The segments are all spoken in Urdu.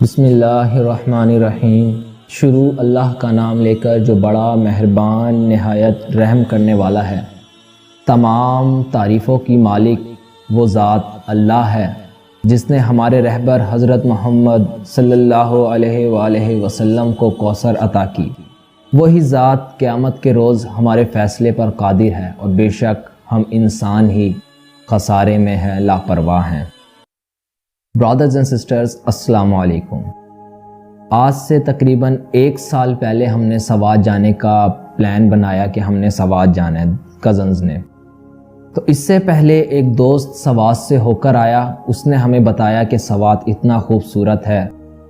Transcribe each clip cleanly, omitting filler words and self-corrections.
بسم اللہ الرحمن الرحیم۔ شروع اللہ کا نام لے کر جو بڑا مہربان نہایت رحم کرنے والا ہے۔ تمام تعریفوں کی مالک وہ ذات اللہ ہے جس نے ہمارے رہبر حضرت محمد صلی اللہ علیہ وآلہ وسلم کو کوثر عطا کی۔ وہی ذات قیامت کے روز ہمارے فیصلے پر قادر ہے، اور بے شک ہم انسان ہی خسارے میں ہیں، لاپرواہ ہیں۔ برادرز اینڈ سسٹرز، السلام علیکم۔ آج سے تقریباً 1 سال پہلے ہم نے سوات جانے کا پلان بنایا کہ ہم نے سوات جانا ہے کزنز نے۔ تو اس سے پہلے ایک دوست سوات سے ہو کر آیا، اس نے ہمیں بتایا کہ سوات اتنا خوبصورت ہے،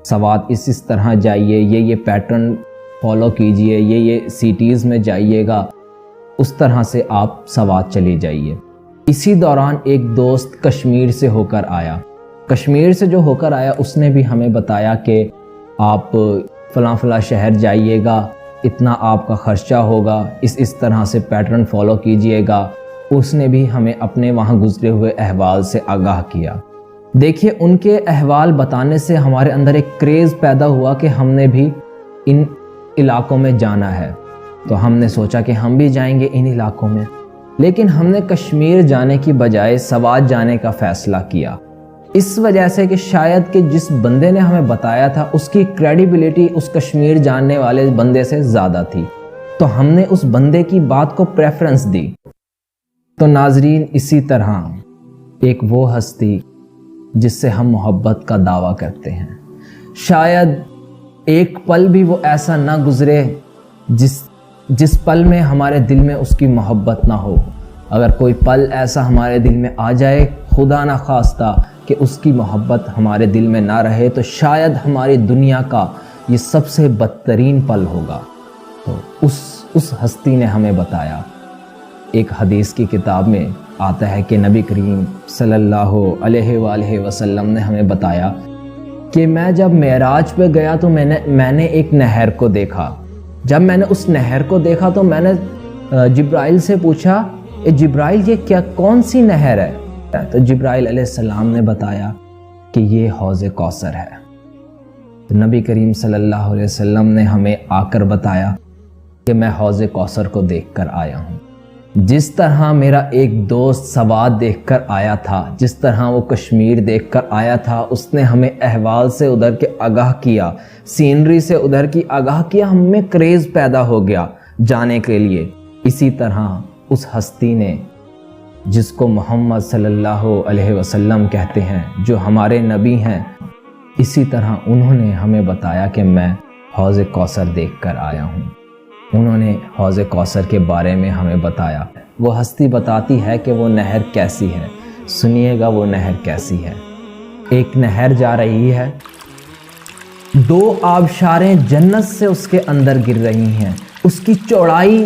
سوات اس طرح جائیے، یہ پیٹرن فالو کیجئے، یہ سٹیز میں جائیے گا، اس طرح سے آپ سوات چلے جائیے۔ اسی دوران ایک دوست کشمیر سے ہو کر آیا۔ کشمیر سے جو ہو کر آیا اس نے بھی ہمیں بتایا کہ آپ فلاں شہر جائیے گا، اتنا آپ کا خرچہ ہوگا، اس طرح سے پیٹرن فالو کیجئے گا۔ اس نے بھی ہمیں اپنے وہاں گزرے ہوئے احوال سے آگاہ کیا۔ دیکھیے، ان کے احوال بتانے سے ہمارے اندر ایک کریز پیدا ہوا کہ ہم نے بھی ان علاقوں میں جانا ہے۔ تو ہم نے سوچا کہ ہم بھی جائیں گے ان علاقوں میں، لیکن ہم نے کشمیر جانے کی بجائے سوات جانے کا فیصلہ کیا، اس وجہ سے کہ شاید کہ جس بندے نے ہمیں بتایا تھا اس کی کریڈیبلٹی اس کشمیر جاننے والے بندے سے زیادہ تھی، تو ہم نے اس بندے کی بات کو پریفرنس دی۔ تو ناظرین، اسی طرح ایک وہ ہستی جس سے ہم محبت کا دعویٰ کرتے ہیں، شاید ایک پل بھی وہ ایسا نہ گزرے جس پل میں ہمارے دل میں اس کی محبت نہ ہو۔ اگر کوئی پل ایسا ہمارے دل میں آ جائے، خدا نہ خواستہ کہ اس کی محبت ہمارے دل میں نہ رہے، تو شاید ہماری دنیا کا یہ سب سے بدترین پل ہوگا۔ تو اس ہستی نے ہمیں بتایا، ایک حدیث کی کتاب میں آتا ہے کہ نبی کریم صلی اللہ علیہ وآلہ وسلم نے ہمیں بتایا کہ میں جب معراج پہ گیا تو میں نے ایک نہر کو دیکھا۔ جب میں نے اس نہر کو دیکھا تو میں نے جبرائیل سے پوچھا، اے جبرائیل، یہ کون سی نہر ہے؟ تو جبرائیل علیہ السلام نے بتایا کہ یہ حوض کوثر ہے۔ تو نبی کریم صلی اللہ علیہ وسلم نے ہمیں آ کر بتایا کہ میں حوض کوثر کو دیکھ کر آیا ہوں۔ جس طرح میرا ایک دوست سوات دیکھ کر آیا تھا، جس طرح وہ کشمیر دیکھ کر آیا تھا، اس نے ہمیں احوال سے ادھر کے آگاہ کیا، سینری سے ادھر کی آگاہ کیا، ہم میں کریز پیدا ہو گیا جانے کے لیے۔ اسی طرح اس ہستی نے، جس کو محمد صلی اللہ علیہ وسلم کہتے ہیں، جو ہمارے نبی ہیں، اسی طرح انہوں نے ہمیں بتایا کہ میں حوض کوثر دیکھ کر آیا ہوں۔ انہوں نے حوض کوثر کے بارے میں ہمیں بتایا۔ وہ ہستی بتاتی ہے کہ وہ نہر کیسی ہے۔ سنیے گا وہ نہر کیسی ہے۔ ایک نہر جا رہی ہے، 2 آبشاریں جنت سے اس کے اندر گر رہی ہیں، اس کی چوڑائی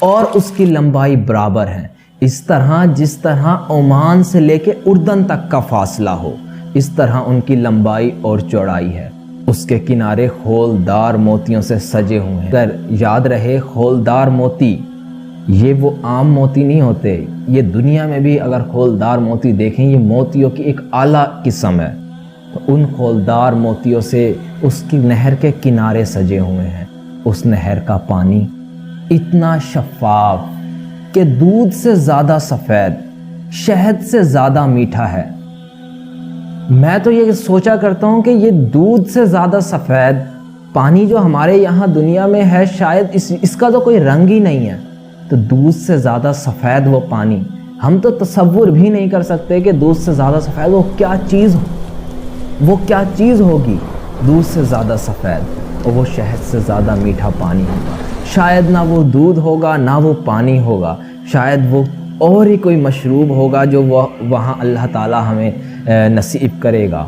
اور اس کی لمبائی برابر ہیں، اس طرح جس طرح عمان سے لے کے اردن تک کا فاصلہ ہو، اس طرح ان کی لمبائی اور چوڑائی ہے۔ اس کے کنارے خولدار موتیوں سے سجے ہوئے ہیں۔ اگر یاد رہے، خولدار موتی یہ وہ عام موتی نہیں ہوتے، یہ دنیا میں بھی اگر خولدار موتی دیکھیں، یہ موتیوں کی ایک اعلیٰ قسم ہے۔ تو ان خولدار موتیوں سے اس کی نہر کے کنارے سجے ہوئے ہیں۔ اس نہر کا پانی اتنا شفاف کہ دودھ سے زیادہ سفید، شہد سے زیادہ میٹھا ہے۔ میں تو یہ سوچا کرتا ہوں کہ یہ دودھ سے زیادہ سفید پانی جو ہمارے یہاں دنیا میں ہے، شاید اس کا تو کوئی رنگ ہی نہیں ہے، تو دودھ سے زیادہ سفید وہ پانی، ہم تو تصور بھی نہیں کر سکتے کہ دودھ سے زیادہ سفید وہ کیا چیز ہوگی، دودھ سے زیادہ سفید، اور وہ شہد سے زیادہ میٹھا پانی ہوگا۔ شاید نہ وہ دودھ ہوگا، نہ وہ پانی ہوگا، شاید وہ اور ہی کوئی مشروب ہوگا جو وہاں اللہ تعالی ہمیں نصیب کرے گا۔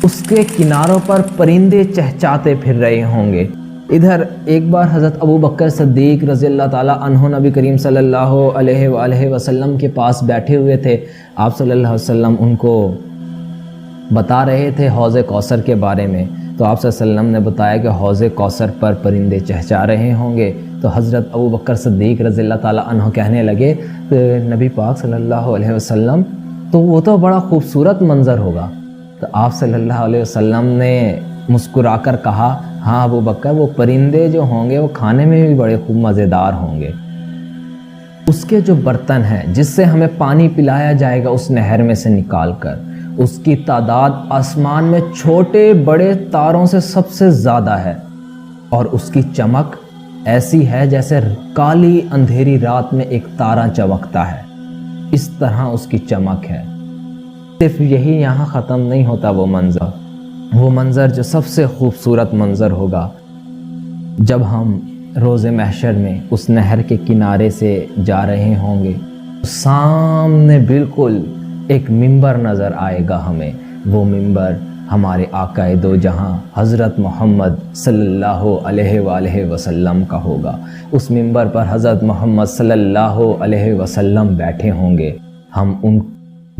اس کے کناروں پر پرندے چہچاتے پھر رہے ہوں گے۔ ادھر ایک بار حضرت ابو بکر صدیق رضی اللہ تعالیٰ عنہ نبی کریم صلی اللہ علیہ وآلہ وسلم کے پاس بیٹھے ہوئے تھے۔ آپ صلی اللہ علیہ وسلم ان کو بتا رہے تھے حوض کوثر کے بارے میں، تو آپ صلی اللہ علیہ وسلم نے بتایا کہ حوض کوثر پر پرندے چہچا رہے ہوں گے۔ تو حضرت ابو بکر صدیق رضی اللہ تعالیٰ عنہ کہنے لگے کہ نبی پاک صلی اللہ علیہ وسلم، تو وہ تو بڑا خوبصورت منظر ہوگا۔ تو آپ صلی اللہ علیہ وسلم نے مسکرا کر کہا ہاں ابو بکر وہ پرندے جو ہوں گے وہ کھانے میں بھی بڑے خوب مزیدار ہوں گے۔ اس کے جو برتن ہیں جس سے ہمیں پانی پلایا جائے گا اس نہر میں سے نکال کر، اس کی تعداد آسمان میں چھوٹے بڑے تاروں سے سب سے زیادہ ہے، اور اس کی چمک ایسی ہے جیسے کالی اندھیری رات میں ایک تارا چمکتا ہے، اس طرح اس کی چمک ہے۔ صرف یہی یہاں ختم نہیں ہوتا، وہ منظر جو سب سے خوبصورت منظر ہوگا جب ہم روز محشر میں اس نہر کے کنارے سے جا رہے ہوں گے، سامنے بالکل ایک ممبر نظر آئے گا ہمیں، وہ ممبر ہمارے آقا دو جہاں حضرت محمد صلی اللہ علیہ وآلہ وسلم کا ہوگا۔ اس ممبر پر حضرت محمد صلی اللہ علیہ وسلم بیٹھے ہوں گے،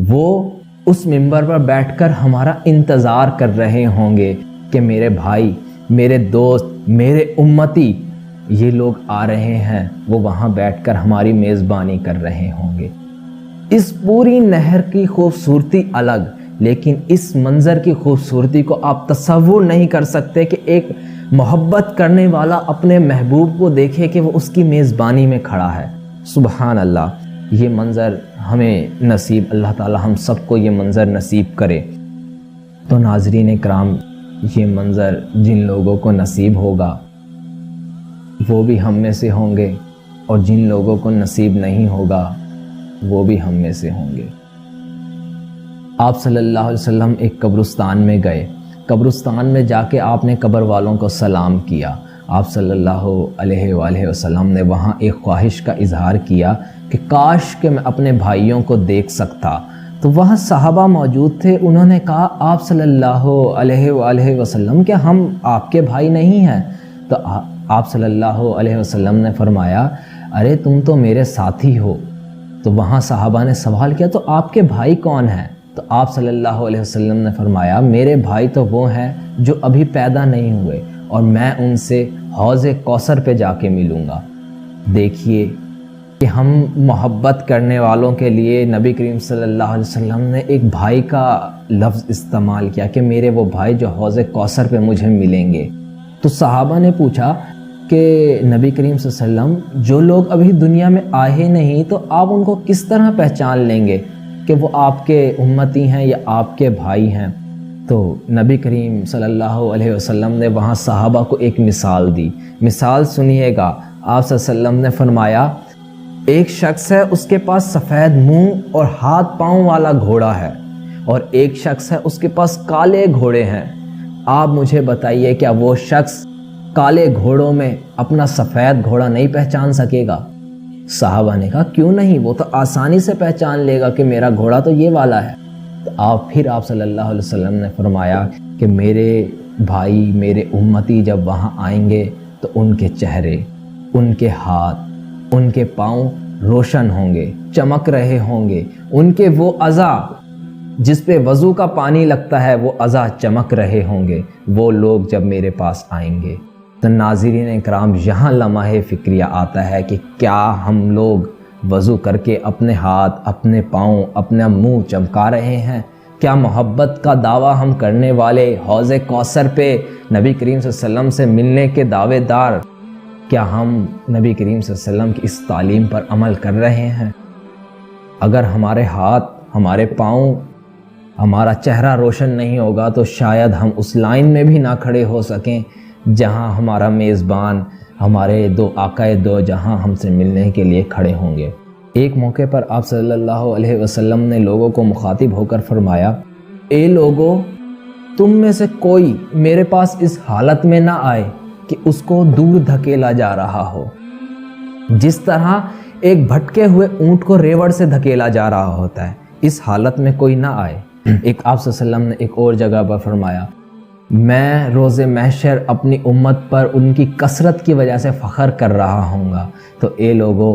وہ اس ممبر پر بیٹھ کر ہمارا انتظار کر رہے ہوں گے کہ میرے بھائی، میرے دوست، میرے امتی، یہ لوگ آ رہے ہیں، وہ وہاں بیٹھ کر ہماری میزبانی کر رہے ہوں گے۔ اس پوری نہر کی خوبصورتی الگ، لیکن اس منظر کی خوبصورتی کو آپ تصور نہیں کر سکتے کہ ایک محبت کرنے والا اپنے محبوب کو دیکھے کہ وہ اس کی میزبانی میں کھڑا ہے۔ سبحان اللہ، یہ منظر ہمیں نصیب، اللہ تعالی ہم سب کو یہ منظر نصیب کرے۔ تو ناظرین کرام، یہ منظر جن لوگوں کو نصیب ہوگا وہ بھی ہم میں سے ہوں گے، اور جن لوگوں کو نصیب نہیں ہوگا وہ بھی ہم میں سے ہوں گے۔ آپ صلی اللہ علیہ وسلم ایک قبرستان میں گئے، قبرستان میں جا کے آپ نے قبر والوں کو سلام کیا۔ آپ صلی اللہ علیہ وآلہ وسلم نے وہاں ایک خواہش کا اظہار کیا کہ کاش کہ میں اپنے بھائیوں کو دیکھ سکتا۔ تو وہاں صحابہ موجود تھے، انہوں نے کہا آپ صلی اللہ علیہ وآلہ وسلم کیا ہم آپ کے بھائی نہیں ہیں؟ تو آپ صلی اللہ علیہ وسلم نے فرمایا ارے تم تو میرے ساتھی ہو۔ تو وہاں صحابہ نے سوال کیا تو آپ کے بھائی کون ہیں؟ تو آپ صلی اللہ علیہ وسلم نے فرمایا میرے بھائی تو وہ ہیں جو ابھی پیدا نہیں ہوئے، اور میں ان سے حوض کوثر پہ جا کے ملوں گا۔ دیکھیے کہ ہم محبت کرنے والوں کے لیے نبی کریم صلی اللہ علیہ وسلم نے ایک بھائی کا لفظ استعمال کیا کہ میرے وہ بھائی جو حوض کوثر پہ مجھے ملیں گے۔ تو صحابہ نے پوچھا کہ نبی کریم صلی اللہ علیہ وسلم جو لوگ ابھی دنیا میں آئے نہیں تو آپ ان کو کس طرح پہچان لیں گے کہ وہ آپ کے امتی ہیں یا آپ کے بھائی ہیں؟ تو نبی کریم صلی اللہ علیہ وسلم نے وہاں صحابہ کو ایک مثال دی، مثال سنیے گا۔ آپ صلی اللہ علیہ وسلم نے فرمایا ایک شخص ہے، اس کے پاس سفید منہ اور ہاتھ پاؤں والا گھوڑا ہے، اور ایک شخص ہے اس کے پاس کالے گھوڑے ہیں۔ آپ مجھے بتائیے کیا وہ شخص کالے گھوڑوں میں اپنا سفید گھوڑا نہیں پہچان سکے گا؟ صحابہ نے کہا کیوں نہیں، وہ تو آسانی سے پہچان لے گا کہ میرا گھوڑا تو یہ والا ہے۔ تو آپ صلی اللہ علیہ وسلم نے فرمایا کہ میرے بھائی، میرے امتی جب وہاں آئیں گے تو ان کے چہرے، ان کے ہاتھ، ان کے پاؤں روشن ہوں گے، چمک رہے ہوں گے، ان کے وہ اعضاء جس پہ وضو کا پانی لگتا ہے وہ اعضاء چمک رہے ہوں گے، وہ لوگ جب میرے پاس آئیں گے۔ تو ناظرین اکرام، یہاں لمحہ فکریہ آتا ہے کہ کیا ہم لوگ وضو کر کے اپنے ہاتھ، اپنے پاؤں، اپنا منہ چمکا رہے ہیں؟ کیا محبت کا دعویٰ ہم کرنے والے حوض کوثر پہ نبی کریم صلی اللہ علیہ وسلم سے ملنے کے دعوے دار، کیا ہم نبی کریم صلی اللہ علیہ وسلم کی اس تعلیم پر عمل کر رہے ہیں؟ اگر ہمارے ہاتھ، ہمارے پاؤں، ہمارا چہرہ روشن نہیں ہوگا تو شاید ہم اس لائن میں بھی نہ کھڑے ہو سکیں جہاں ہمارا میزبان، ہمارے دو آقا دو جہاں ہم سے ملنے کے لیے کھڑے ہوں گے۔ ایک موقع پر آپ صلی اللہ علیہ وسلم نے لوگوں کو مخاطب ہو کر فرمایا اے لوگو، تم میں سے کوئی میرے پاس اس حالت میں نہ آئے کہ اس کو دور دھکیلا جا رہا ہو، جس طرح ایک بھٹکے ہوئے اونٹ کو ریوڑ سے دھکیلا جا رہا ہوتا ہے، اس حالت میں کوئی نہ آئے۔ ایک آپ صلی اللہ علیہ وسلم نے ایک اور جگہ پر فرمایا میں روز محشر اپنی امت پر ان کی کثرت کی وجہ سے فخر کر رہا ہوں گا، تو اے لوگو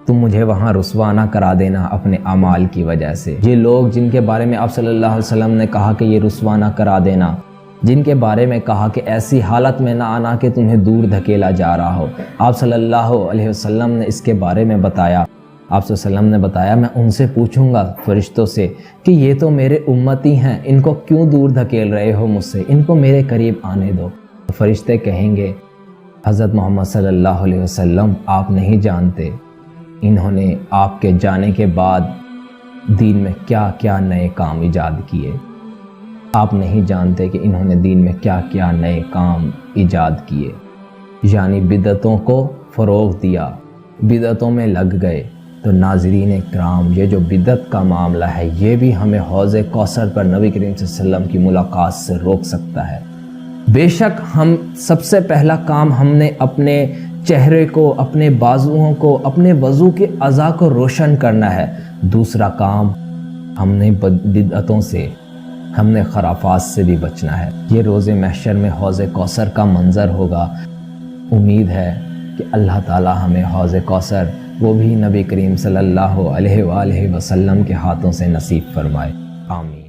تم مجھے وہاں رسوا نہ کرا دینا اپنے اعمال کی وجہ سے۔ یہ لوگ جن کے بارے میں آپ صلی اللہ علیہ وسلم نے کہا کہ یہ رسوا نہ کرا دینا، جن کے بارے میں کہا کہ ایسی حالت میں نہ آنا کہ تمہیں دور دھکیلا جا رہا ہو، آپ صلی اللہ علیہ وسلم نے اس کے بارے میں بتایا آپ صلی اللہ علیہ وسلم نے بتایا میں ان سے پوچھوں گا فرشتوں سے کہ یہ تو میرے امتی ہیں، ان کو کیوں دور دھکیل رہے ہو مجھ سے، ان کو میرے قریب آنے دو۔ فرشتے کہیں گے حضرت محمد صلی اللہ علیہ وسلم آپ نہیں جانتے انہوں نے آپ کے جانے کے بعد دین میں کیا کیا نئے کام ایجاد کیے، آپ نہیں جانتے کہ انہوں نے دین میں کیا کیا نئے کام ایجاد کیے، یعنی بدعتوں کو فروغ دیا، بدعتوں میں لگ گئے۔ تو ناظرین اکرام، یہ جو بدعت کا معاملہ ہے یہ بھی ہمیں حوض کوثر پر نبی کریم صلی اللہ علیہ وسلم کی ملاقات سے روک سکتا ہے۔ بے شک ہم سب سے پہلا کام ہم نے اپنے چہرے کو، اپنے بازوؤں کو، اپنے وضو کے اعضاء کو روشن کرنا ہے۔ دوسرا کام ہم نے بدعتوں سے، ہم نے خرافات سے بھی بچنا ہے۔ یہ روز محشر میں حوض کوثر کا منظر ہوگا۔ امید ہے کہ اللہ تعالی ہمیں حوض کوثر وہ بھی نبی کریم صلی اللہ علیہ وآلہ وسلم کے ہاتھوں سے نصیب فرمائے، آمین۔